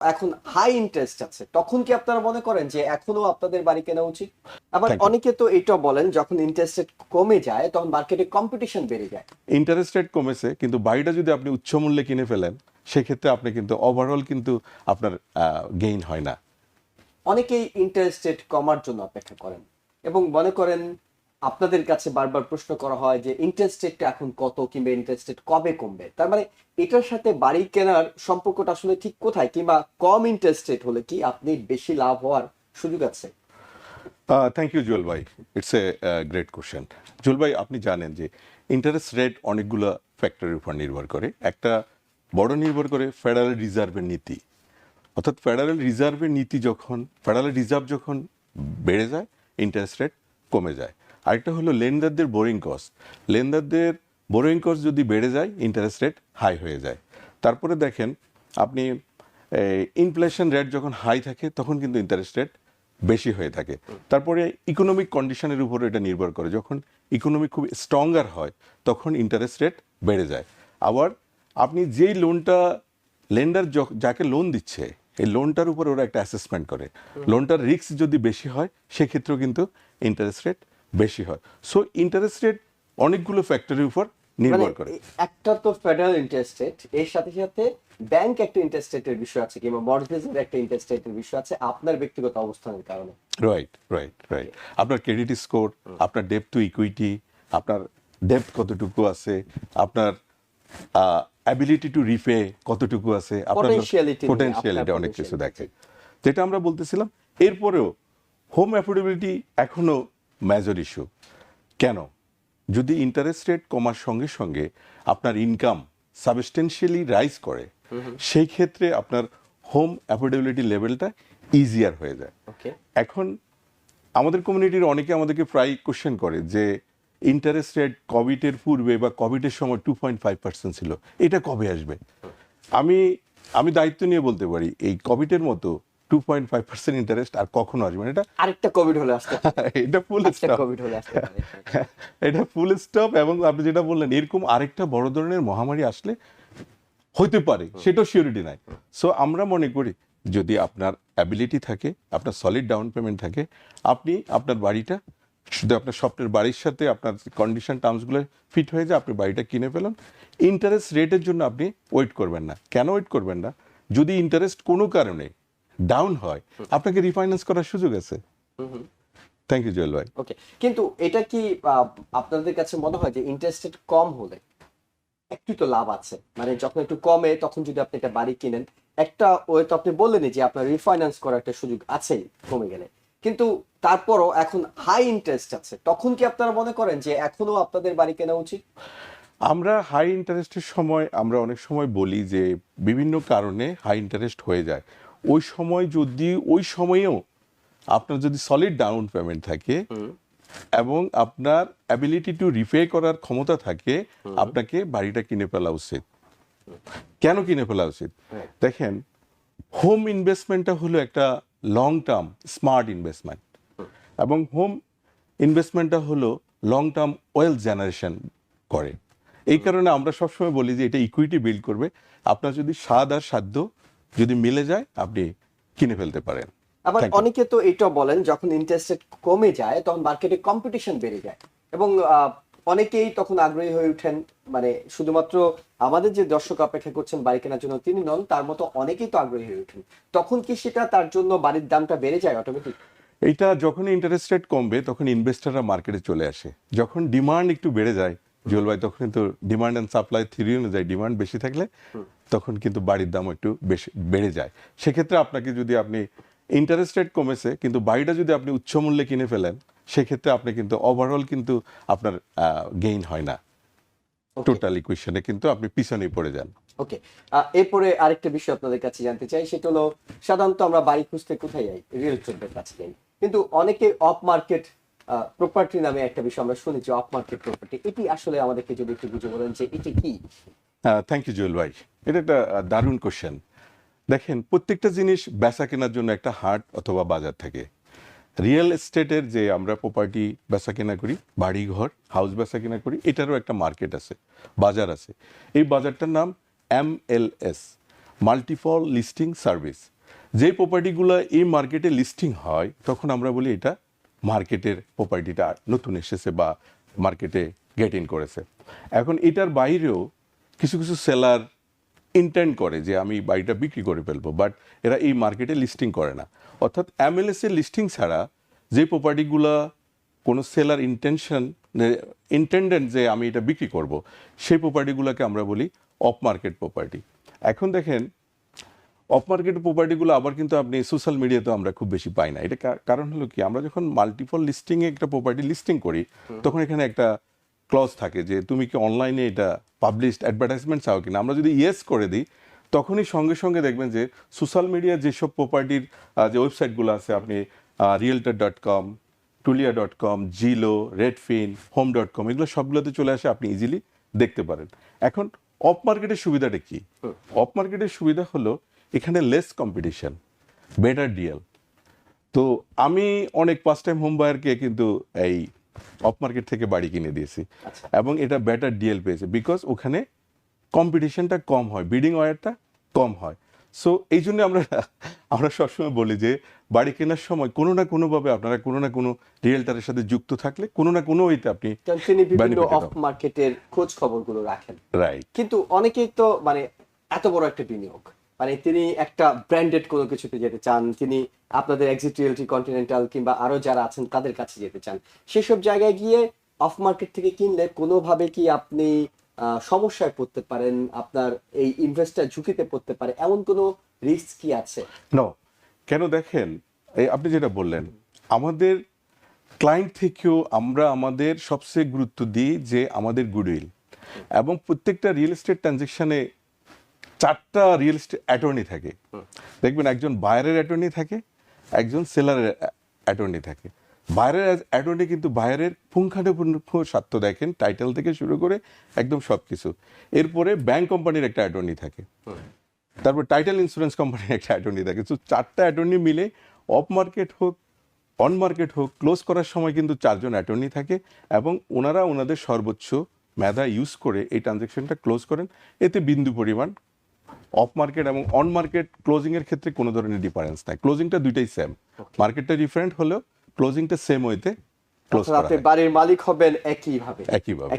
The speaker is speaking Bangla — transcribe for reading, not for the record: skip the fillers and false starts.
এখন হাই ইন্টারেস্ট আছে, তখন কি আপনারা মনে করেন যে এখনো আপনাদের বাড়ি কেনা উচিত? আবার থ্যাংক ইউ। অনেকে তো এটা বলেন যখন ইন্টারেস্ট রেট কমে যায় তখন মার্কেটে কম্পিটিশন বেড়ে যায়। ইন্টারেস্ট রেট কমেছে, কিন্তু বাড়িটা যদি আপনি উচ্চ মূল্যে কিনে ফেলেন, সেক্ষেত্রে আপনি কিন্তু ওভারঅল কিন্তু আপনার গেইন হয় না। অনেকেই ইন্টারেস্ট রেট কমার জন্য অপেক্ষা করেন এবং মনে করেন আপনাদের কাছে বারবার প্রশ্ন করা হয় যে ইন্টারেস্ট রেটটা এখন কত কিংবা ইন্টারেস্ট রেট কবে কমবে। তার মানে এটার সাথে বাড়ি কেনার সম্পর্কটা আসলে ঠিক কোথায়, কিংবা কম ইন্টারেস্ট রেট হলে কি আপনি বেশি লাভ হওয়ার সুযোগ আছে? থ্যাংক ইউ জুয়েল ভাই, it's a great question. Jewel ভাই, আপনি জানেন যে ইন্টারেস্ট রেট অনেকগুলো ফ্যাক্টরের উপর নির্ভর করে। একটা বড় নির্ভর করে ফেডারেল রিজার্ভের নীতি, অর্থাৎ ফেডারেল রিজার্ভ যখন বেড়ে যায়, ইন্টারেস্ট রেট কমে যায়। আরেকটা হলো লেন্ডারদের বোরিং কস্ট যদি বেড়ে যায়, ইন্টারেস্ট রেট হাই হয়ে যায়। তারপরে দেখেন আপনি ইনফ্লেশন রেট যখন হাই থাকে তখন কিন্তু ইন্টারেস্ট রেট বেশি হয়ে থাকে। তারপরে ইকোনমিক কন্ডিশনের উপর এটা নির্ভর করে, যখন ইকোনমি খুব স্ট্রঙ্গার হয় তখন ইন্টারেস্ট রেট বেড়ে যায়। আবার আপনি যেই লোনটা লেন্ডার যাকে লোন দিচ্ছে, এই লোনটার উপর ওরা একটা অ্যাসেসমেন্ট করে, লোনটার রিস্ক যদি বেশি হয় সেক্ষেত্রেও কিন্তু ইন্টারেস্ট রেট বেশি হয়। সো ইন্টারেস্ট রেট অনেকগুলো ফ্যাক্টরের উপর নির্ভর করে। একটা তো ফেডারেল ইন্টারেস্ট রেট, এর সাথে সাথে ব্যাংক একটা ইন্টারেস্ট রেটের বিষয় আছে কিংবা মর্টগেজের একটা ইন্টারেস্ট রেটের বিষয় আছে আপনার ব্যক্তিগত অবস্থানের কারণে। রাইট। আপনার ক্রেডিট স্কোর, আপনার ডেপ টু ইকুইটি, আপনার ডেপ কতটুকু আছে, আপনার অ্যাবিলিটি টু রিপে কতটুকু আছে, আপনার পোটেনশিয়ালিটি অনেক কিছু দেখে, যেটা আমরা বলতেছিলাম। এরপরেও হোম অ্যাফোর্ডেবিলিটি এখনো মেজর ইস্যু। কেন? যদি ইন্টারেস্ট রেট কমার সঙ্গে সঙ্গে আপনার ইনকাম সাবস্টেন্সিয়ালি রাইজ করে, সেই ক্ষেত্রে আপনার হোম অ্যাফোর্ডেবিলিটি লেভেলটা ইজিয়ার হয়ে যায়। এখন আমাদের কমিউনিটির অনেকে আমাদেরকে প্রায় কোশ্চেন করে যে ইন্টারেস্ট রেট কোভিডের পূর্বে বা কোভিডের সময় 2.5% ছিল, এটা কবে আসবে? আমি দায়িত্ব নিয়ে বলতে পারি, এই কোভিডের মতো 2.5% ইন্টারেস্ট আর কখনো আসবে না। এটা আরেকটা কোভিড হলে আসতে পারে। এটা ফুল স্টপ, কোভিড হলে আসতে পারে। এটা ফুল স্টপ। এবং আপনি যেটা বললেন, এরকম আরেকটা বড় ধরনের মহামারী আসলে হইতে পারে, সেটাও সিওরিটি নাই। সো আমরা মনে করি যদি আপনার অ্যাবিলিটি থাকে, আপনার সলিড ডাউন পেমেন্ট থাকে, আপনি আপনার বাড়িটা শুধু আপনার স্বপ্নের বাড়ির সাথে আপনার কন্ডিশন টার্মসগুলো ফিট হয়ে যায়, আপনি বাড়িটা কিনে ফেলেন। ইন্টারেস্ট রেটের জন্য আপনি ওয়েট করবেন না। কেন ওয়েট করবেন না? যদি ইন্টারেস্ট কোনো কারণে ডাউন হয়, আপনাকে রিফাইন্যান্স করার সুযোগ আছে। থ্যাংক ইউ জুয়েল ভাই। ওকে, কিন্তু এটা কি আপনাদের কাছে মনে হয় যে ইন্টারেস্ট রেট কম হলে একটু তো লাভ আছে? মানে যখন একটু কমে তখন যদি আপনি একটা বাড়ি কিনেন, একটা ওই তো আপনি বললেনই যে আপনার রিফাইন্যান্স করার একটা সুযোগ আছে কমে গেলে, কিন্তু তারপরও এখন হাই ইন্টারেস্ট আছে, তখন কি আপনারা মনে করেন যে এখনো আপনাদের বাড়ি কেনা উচিত? আমরা হাই ইন্টারেস্টের সময় আমরা অনেক সময় বলি যে বিভিন্ন কারণে হাই ইন্টারেস্ট হয়ে যায়। ওই সময়েও আপনার যদি সলিড ডাউন পেমেন্ট থাকে এবং আপনার অ্যাবিলিটি টু রিপে করার ক্ষমতা থাকে, আপনাকে বাড়িটা কিনে ফেলা উচিত। কেন কিনে ফেলা উচিত? দেখেন, হোম ইনভেস্টমেন্টটা হলো একটা লং টার্ম স্মার্ট ইনভেস্টমেন্ট, এবং হোম ইনভেস্টমেন্টটা হলো লং টার্ম ওয়েলথ জেনারেশন করে। এই কারণে আমরা সবসময় বলি যে এটা ইকুইটি বিল্ড করবে। আপনার যদি স্বাদ আর সাধ্য যদি মিলে যায়, আপনি কিনে ফেলতে পারেন। আবার Thank you. অনেকে তো এটা বলেন যখন ইন্টারেস্ট রেট কমে যায় তখন মার্কেটে কম্পিটিশন বেড়ে যায় এবং অনেকেই তখন আগ্রহী হয়ে ওঠেন। মানে শুধুমাত্র আমাদের যে দর্শক অপেক্ষা করছেন বাড়ি কেনার জন্য তিনি নন, তার মতো অনেকেই তো আগ্রহী হয়ে ওঠেন। তখন কি সেটা তার জন্য বাড়ির দামটা বেড়ে যায় অটোমেটিক? এইটা যখন ইন্টারেস্ট রেট কমবে তখন ইনভেস্টররা মার্কেটে চলে আসে। যখন ডিমান্ড একটু বেড়ে যায় জুয়েল ভাই, তখন কিন্তু ডিমান্ড অ্যান্ড সাপ্লাই থিওরি অনুযায়ী ডিমান্ড বেশি থাকলে তখন কিন্তু বাড়ির দাম একটু বেশি বেড়ে যায়। সেক্ষেত্রে আপনাকে যদি আপনি ইন্টারেস্ট রেট কমেছে কিন্তু বাড়িটা যদি আপনি উচ্চ মূল্যে কিনে ফেলেন, সেক্ষেত্রে আপনি কিন্তু ওভারঅল কিন্তু আপনার গেইন হয় না। টোটাল ইকুয়েশনে কিন্তু আপনি পিছনেই পড়ে যান। ওকে, এরপরে আরেকটা বিষয় আপনাদের কাছে জানতে চাই, সেটা হলো সাধারণত আমরা বাড়ি খুঁজতে কোথায় যাই? রিয়েল এস্টেটের কাছে যাই, কিন্তু অনেকে অফ মার্কেট প্রপার্টি নামে একটা বিষয় আমরা শুনেছি, অফ মার্কেট প্রপার্টি। এটি আসলে আমাদেরকে যদি একটু বুঝে বলেন যে এটি কি? থ্যাংক ইউ জুয়েল ভাই, এটা একটা দারুণ কোশ্চেন। দেখেন, প্রত্যেকটা জিনিস বেচা কেনার জন্য একটা হাট অথবা বাজার থাকে। রিয়েল এস্টেটের যে আমরা প্রপার্টি বেচা কেনা করি, বাড়ি ঘর হাউস বেচা কেনা করি, এটারও একটা মার্কেট আছে, বাজার আছে। এই বাজারটার নাম MLS, মাল্টিপল লিস্টিং সার্ভিস। যে প্রপার্টিগুলো এই মার্কেটে লিস্টিং হয় তখন আমরা বলি এটা মার্কেটের প্রপার্টিটা নতুন এসেছে বা মার্কেটে গেট ইন করেছে। এখন এটার বাইরেও কিছু কিছু সেলার ইন্টেন্ড করে যে আমি বাড়িটা বিক্রি করে ফেলবো, বাট এরা এই মার্কেটে লিস্টিং করে না। অর্থাৎ MLS এর লিস্টিং ছাড়া যে প্রপার্টিগুলো কোনো সেলার ইন্টেন্ডেন্ট যে আমি এটা বিক্রি করব, সেই প্রপার্টিগুলোকে আমরা বলি অফ মার্কেট প্রপার্টি। এখন দেখেন অফ মার্কেট প্রপার্টিগুলো আবার কিন্তু আপনি সোশ্যাল মিডিয়াতে আমরা খুব বেশি পাই না। এটা কারণ হলো কি, আমরা যখন মাল্টিপল লিস্টিংয়ে একটা প্রপার্টি লিস্টিং করি তখন এখানে একটা ক্লজ থাকে যে তুমি কি অনলাইনে এটা পাবলিশড অ্যাডভার্টাইজমেন্ট চাও কিনা। আমরা যদি ইয়েস করে দিই তখনই সঙ্গে সঙ্গে দেখবেন যে সোশ্যাল মিডিয়ার যেসব প্রপার্টির যে ওয়েবসাইটগুলো আছে, আপনি realtor.com, tulia.com, জিলো, রেডফিন, home.com, এগুলো সবগুলোতে চলে আসে, আপনি ইজিলি দেখতে পারেন। এখন অফ মার্কেটের সুবিধাটা কি? অফ মার্কেটের সুবিধা হলো এখানে লেস কম্পিটিশন, বেটার ডিএল। তো আমি অনেক ফার্স্ট টাইম হোম বায়ারকে কিন্তু এই অফ মার্কেট থেকে বাড়ি কিনে দিয়েছি এবং এটা বেটার ডিএল পেয়েছে, বিকজ ওখানে কম্পিটিশনটা কম হয়, বিডিং ওয়ারটা কম হয়। সো এই জন্য আমরা সবসময় বলি যে বাড়ি কেনার সময় কোনো না কোনোভাবে আপনারা কোনো না কোনো রিয়েলটারের সাথে যুক্ত থাকলে কোনো না কোনো ওইতে আপনি কারণ তিনি বিভিন্ন benefit অফ মার্কেটের খোঁজ খবরগুলো রাখেন। রাইট। কিন্তু অনেকেই তো মানে এত বড় একটা বিনিয়োগ, মানে তিনি একটা ব্র্যান্ডেড কোনো কিছুতে যেতে চান, তিনি আপনাদের এক্সিট রিয়েলটি, কন্টিনেন্টাল কিংবা আরো যারা আছেন তাদের কাছে যেতে চান, সেসব জায়গায় গিয়ে অফ মার্কেট থেকে কিনলে কোনোভাবে কি আপনি সমস্যায় পড়তে পারেন, আপনার এই ইনভেস্টর ঝুঁকিতে পড়তে পারে, এমন কোনো রিস্ক কি আছে? নো, কেন দেখেন, এই আপনি যেটা বললেন, আমাদের ক্লায়েন্ট থেকেও আমরা আমাদের সবচেয়ে গুরুত্ব দিই যে আমাদের গুডউইল, এবং প্রত্যেকটা রিয়েল এস্টেট ট্রানজেকশনে 4টা রিয়েল এস্টেট অ্যাটর্নি থাকে। দেখবেন একজন বায়ারের অ্যাটর্নি থাকে, একজন সেলারের অ্যাটর্নি থাকে। বায়ারের অ্যাটর্নি কিন্তু বায়ারের পুঙ্খানুপুঙ্খ স্বার্থ দেখেন, টাইটেল থেকে শুরু করে একদম সব কিছু। এরপরে ব্যাংক কোম্পানির একটা অ্যাটর্নি থাকে, তারপর টাইটেল ইন্স্যুরেন্স কোম্পানির একটা অ্যাটর্নি থাকে। তো 4টা অ্যাটর্নি মিলে অফ মার্কেট হোক অন মার্কেট হোক ক্লোজ করার সময় কিন্তু 4জন অ্যাটর্নি থাকে, এবং ওনারা ওনাদের সর্বোচ্চ মেধা ইউজ করে এই ট্রানজ্যাকশনটা ক্লোজ করেন। এতে বিন্দু পরিমাণ অফ মার্কেট এবং অন মার্কেট ক্লোজিং এর ক্ষেত্রে কোনো ধরনের ডিফারেন্স নাই। ক্লোজিংটা দুইটাই সেম, মার্কেটটা ডিফারেন্ট হলেও ক্লোজিংটা সেম ওয়েতে ক্লোজ করা হয়। আপনি বাড়ির মালিক হবেন একইভাবে। একইভাবে।